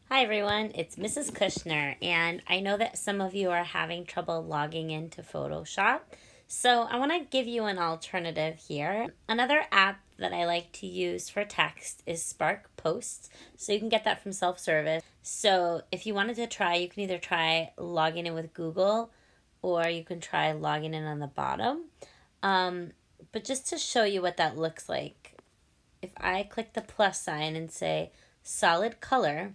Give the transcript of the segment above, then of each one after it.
Hi everyone, it's Mrs. Kushner, and I know that some of you are having trouble logging into Photoshop. So I want to give you an alternative here. Another app that I like to use for text is Spark Posts. So you can get that from self-service. So if you wanted to try, you can either try logging in with Google or you can try logging in on the bottom. But just to show you what that looks like, if I click the plus sign and say solid color,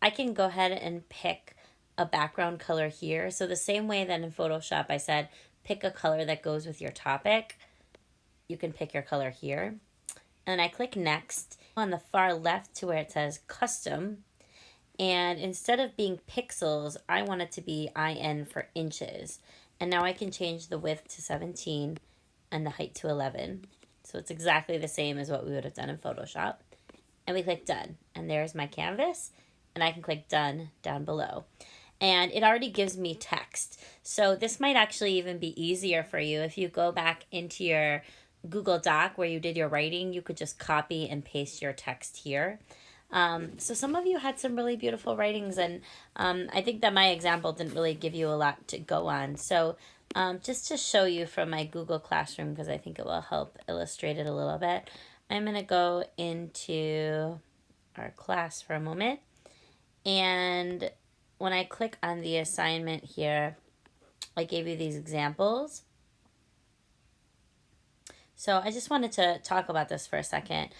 I can go ahead and pick a background color here. So the same way that in Photoshop I said, pick a color that goes with your topic, you can pick your color here. And I click next on the far left to where it says custom. And instead of being pixels, I want it to be IN for inches. And now I can change the width to 17 and the height to 11. So it's exactly the same as what we would have done in Photoshop. And we click done. And there's my canvas. And I can click done down below. And it already gives me text. So this might actually even be easier for you. If you go back into your Google Doc where you did your writing, you could just copy and paste your text here. So some of you had some really beautiful writings, and I think that my example didn't really give you a lot to go on. So just to show you from my Google Classroom, because I think it will help illustrate it a little bit, I'm going to go into our class for a moment. And when I click on the assignment here, I gave you these examples. So I just wanted to talk about this for a second.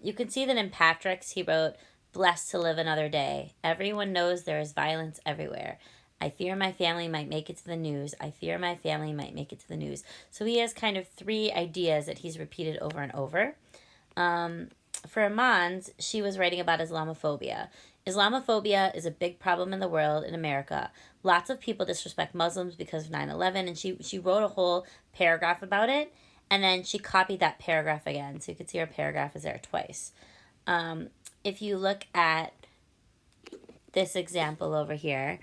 You can see that in Patrick's, he wrote, blessed to live another day. Everyone knows there is violence everywhere. I fear my family might make it to the news. I fear my family might make it to the news. So he has kind of three ideas that he's repeated over and over. For Aman's, she was writing about Islamophobia. Islamophobia is a big problem in the world, in America. Lots of people disrespect Muslims because of 9/11, and she wrote a whole paragraph about it, and then she copied that paragraph again. So you can see her paragraph is there twice. If you look at this example over here,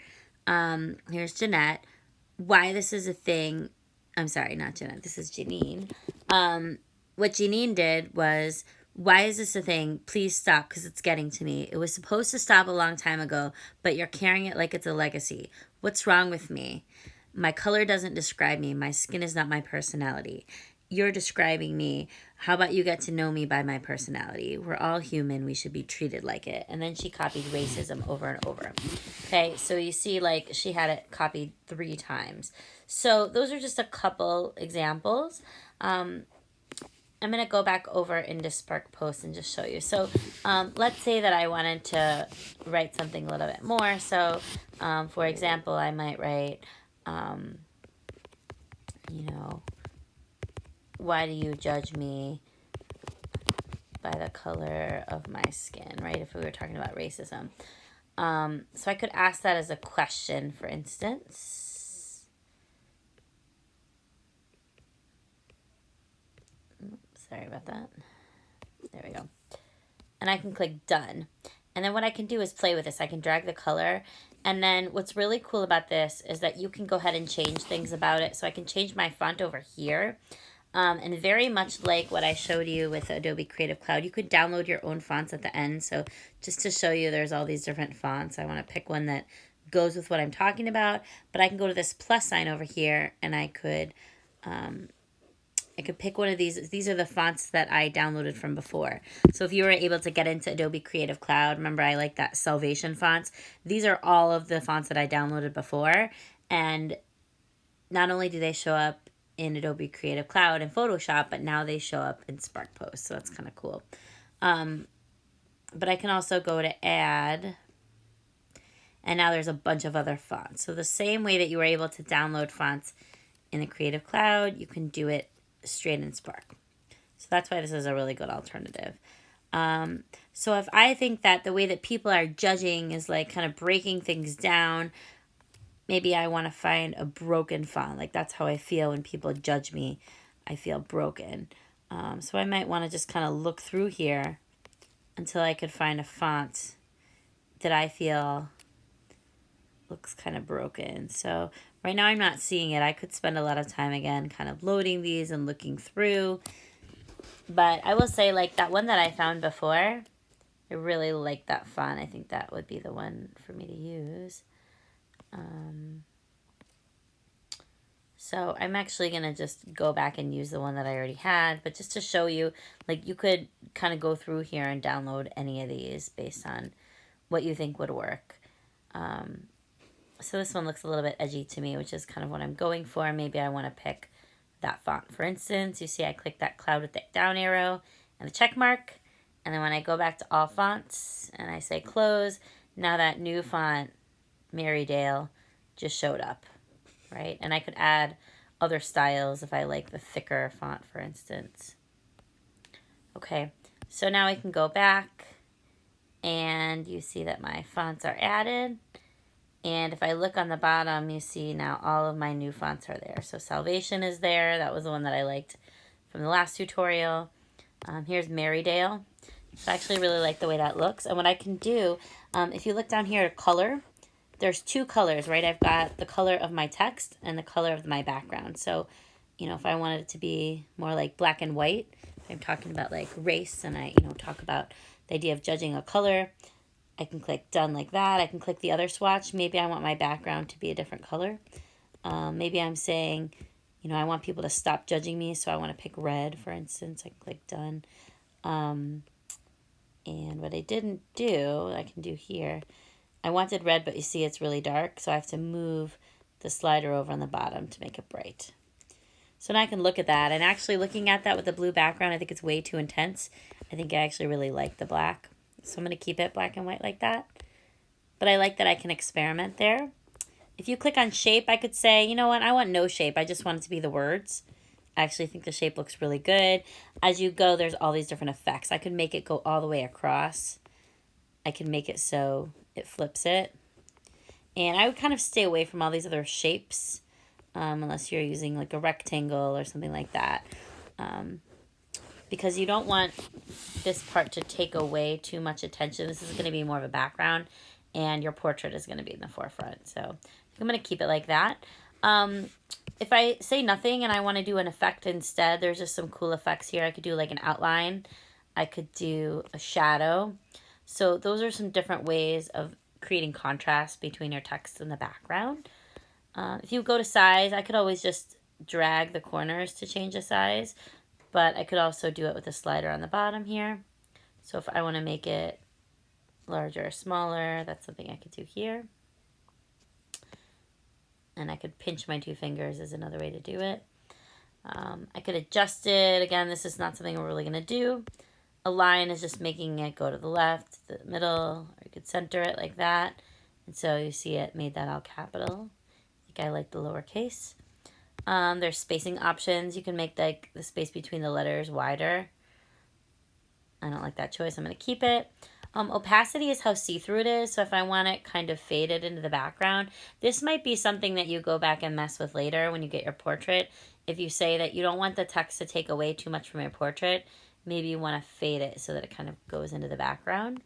here's Jeanette. Why this is a thing, I'm sorry, not Jeanette, this is Janine. What Janine did was, why is this a thing? Please stop, because it's getting to me. It was supposed to stop a long time ago, but you're carrying it like it's a legacy. What's wrong with me? My color doesn't describe me. My skin is not my personality. You're describing me. How about you get to know me by my personality? We're all human. We should be treated like it. And then she copied racism over and over. Okay, so you see, like, she had it copied 3 times. So those are just a couple examples. I'm going to go back over into Spark Post and just show you. So let's say that I wanted to write something a little bit more. So, for example, I might write, why do you judge me by the color of my skin, right? If we were talking about racism. So I could ask that as a question, for instance. Sorry about that. There we go. And I can click done. And then what I can do is play with this. I can drag the color. And then what's really cool about this is that you can go ahead and change things about it. So I can change my font over here. And very much like what I showed you with Adobe Creative Cloud, you could download your own fonts at the end. So just to show you, there's all these different fonts. I want to pick one that goes with what I'm talking about. But I can go to this plus sign over here, and I could pick one of these. These are the fonts that I downloaded from before. So if you were able to get into Adobe Creative Cloud, remember I like that Salvation fonts. These are all of the fonts that I downloaded before. And not only do they show up in Adobe Creative Cloud and Photoshop, but now they show up in Spark Post. So that's kind of cool. But I can also go to add, and now there's a bunch of other fonts. So the same way that you were able to download fonts in the Creative Cloud, you can do it straight in Spark. So that's why this is a really good alternative. So if I think that the way that people are judging is like kind of breaking things down, maybe I want to find a broken font. Like that's how I feel when people judge me. I feel broken. So I might want to just kind of look through here until I could find a font that I feel looks kind of broken. So right now I'm not seeing it. I could spend a lot of time again kind of loading these and looking through. But I will say, like that one that I found before, I really like that font. I think that would be the one for me to use. So I'm actually going to just go back and use the one that I already had. But just to show you, like, you could kind of go through here and download any of these based on what you think would work. So this one looks a little bit edgy to me, which is kind of what I'm going for. Maybe I want to pick that font. For instance, you see I click that cloud with the down arrow and the check mark. And then when I go back to all fonts and I say close, now that new font, Marydale, just showed up, right? And I could add other styles if I like the thicker font, for instance. Okay, so now I can go back and you see that my fonts are added. And if I look on the bottom, you see now all of my new fonts are there. So Salvation is there. That was the one that I liked from the last tutorial. Here's Marydale. So I actually really like the way that looks. And what I can do, if you look down here, color, there's two colors, right? I've got the color of my text and the color of my background. So, you know, if I wanted it to be more like black and white, if I'm talking about like race and I, talk about the idea of judging a color, I can click done like that. I can click the other swatch. Maybe I want my background to be a different color. Maybe I'm saying, I want people to stop judging me, so I want to pick red, for instance. I can click done. And what I didn't do, I can do here. I wanted red, but you see it's really dark, so I have to move the slider over on the bottom to make it bright. So now I can look at that, and actually looking at that with the blue background, I think it's way too intense. I think I actually really like the black. So I'm going to keep it black and white like that. But I like that I can experiment there. If you click on shape, I could say, you know what, I want no shape. I just want it to be the words. I actually think the shape looks really good. As you go, there's all these different effects. I could make it go all the way across. I can make it so it flips it. And I would kind of stay away from all these other shapes, unless you're using like a rectangle or something like that. Because you don't want this part to take away too much attention. This is going to be more of a background, and your portrait is going to be in the forefront. So I'm going to keep it like that. If I say nothing and I want to do an effect instead, there's just some cool effects here. I could do like an outline. I could do a shadow. So those are some different ways of creating contrast between your text and the background. If you go to size, I could always just drag the corners to change the size. But I could also do it with a slider on the bottom here. So if I want to make it larger or smaller, that's something I could do here. And I could pinch my two fingers is another way to do it. I could adjust it. Again, this is not something we're really going to do. Align is just making it go to the left, the middle, or you could center it like that. And so you see it made that all capital. I think I like the lowercase. There's spacing options. You can make the space between the letters wider. I don't like that choice. I'm going to keep it. Opacity is how see-through it is. So if I want it kind of faded into the background, this might be something that you go back and mess with later when you get your portrait. If you say that you don't want the text to take away too much from your portrait, maybe you want to fade it so that it kind of goes into the background.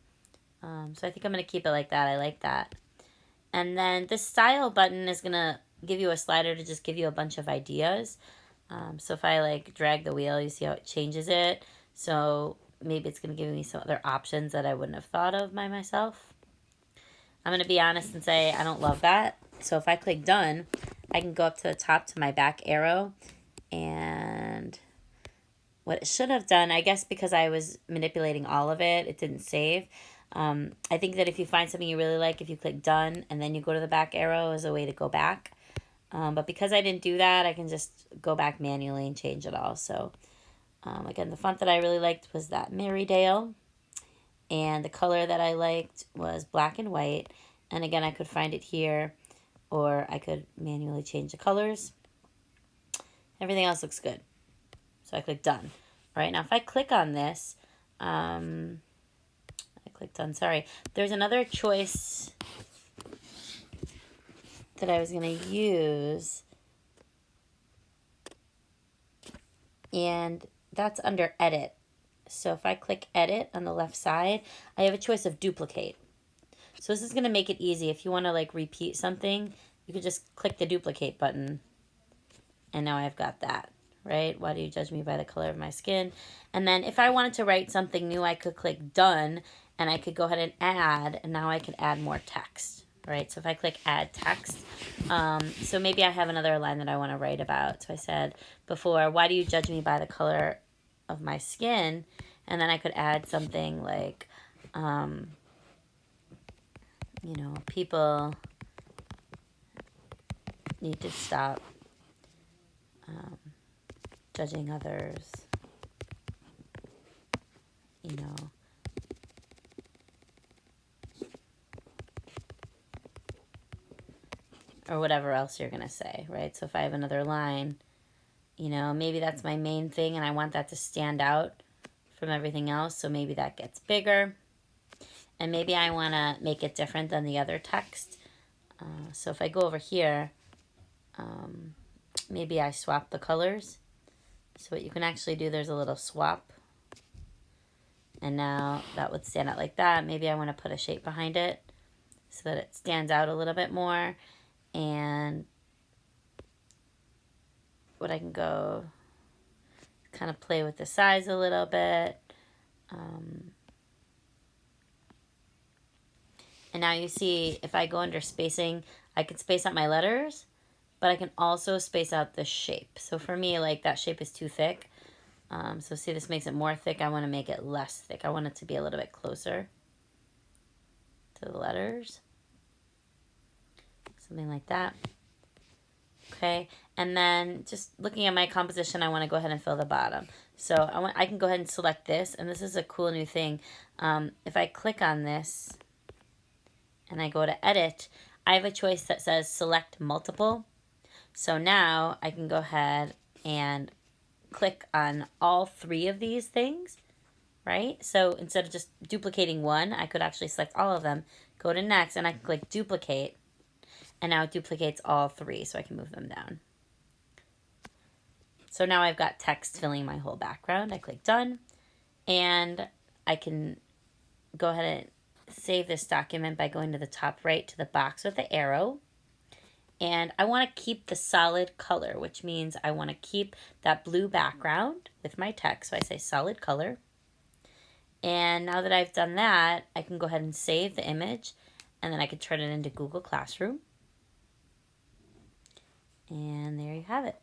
So I think I'm going to keep it like that. I like that. And then the style button is going to give you a slider to just give you a bunch of ideas. So if I like drag the wheel, you see how it changes it. So maybe it's going to give me some other options that I wouldn't have thought of by myself. I'm going to be honest and say I don't love that. So if I click done, I can go up to the top to my back arrow. And what it should have done, I guess because I was manipulating all of it, it didn't save. I think that if you find something you really like, if you click done and then you go to the back arrow is a way to go back. But because I didn't do that, I can just go back manually and change it all. So, again, the font that I really liked was that Marydale. And the color that I liked was black and white. And again, I could find it here, or I could manually change the colors. Everything else looks good. So I click done. All right, now if I click on this, I clicked on, sorry. There's another choice that I was going to use, and that's under edit. So if I click edit on the left side, I have a choice of duplicate. So this is going to make it easy. If you want to like repeat something, you could just click the duplicate button, and now I've got that, right? Why do you judge me by the color of my skin? And then if I wanted to write something new, I could click done, and I could go ahead and add, and now I could add more text, right? So if I click add text, so maybe I have another line that I want to write about. So I said before, why do you judge me by the color of my skin? And then I could add something like, you know, people need to stop judging others, you know, or whatever else you're going to say, right? So if I have another line, you know, maybe that's my main thing and I want that to stand out from everything else. So maybe that gets bigger. And maybe I want to make it different than the other text. So if I go over here, maybe I swap the colors. So what you can actually do, there's a little swap. And now that would stand out like that. Maybe I want to put a shape behind it so that it stands out a little bit more. And what I can go kind of play with the size a little bit. And now you see if I go under spacing, I can space out my letters, but I can also space out the shape. So for me, like that shape is too thick. So see, this makes it more thick. I want to make it less thick. I want it to be a little bit closer to the letters. Something like that. Okay, and then just looking at my composition, I want to go ahead and fill the bottom. So I can go ahead and select this, and this is a cool new thing. If I click on this and I go to edit, I have a choice that says select multiple. So now I can go ahead and click on all three of these things, right? So instead of just duplicating one, I could actually select all of them, go to next, and I can click duplicate. And now it duplicates all three, so I can move them down. So now I've got text filling my whole background. I click done, and I can go ahead and save this document by going to the top right to the box with the arrow. And I want to keep the solid color, which means I want to keep that blue background with my text. So I say solid color. And now that I've done that, I can go ahead and save the image, and then I can turn it into Google Classroom. And there you have it.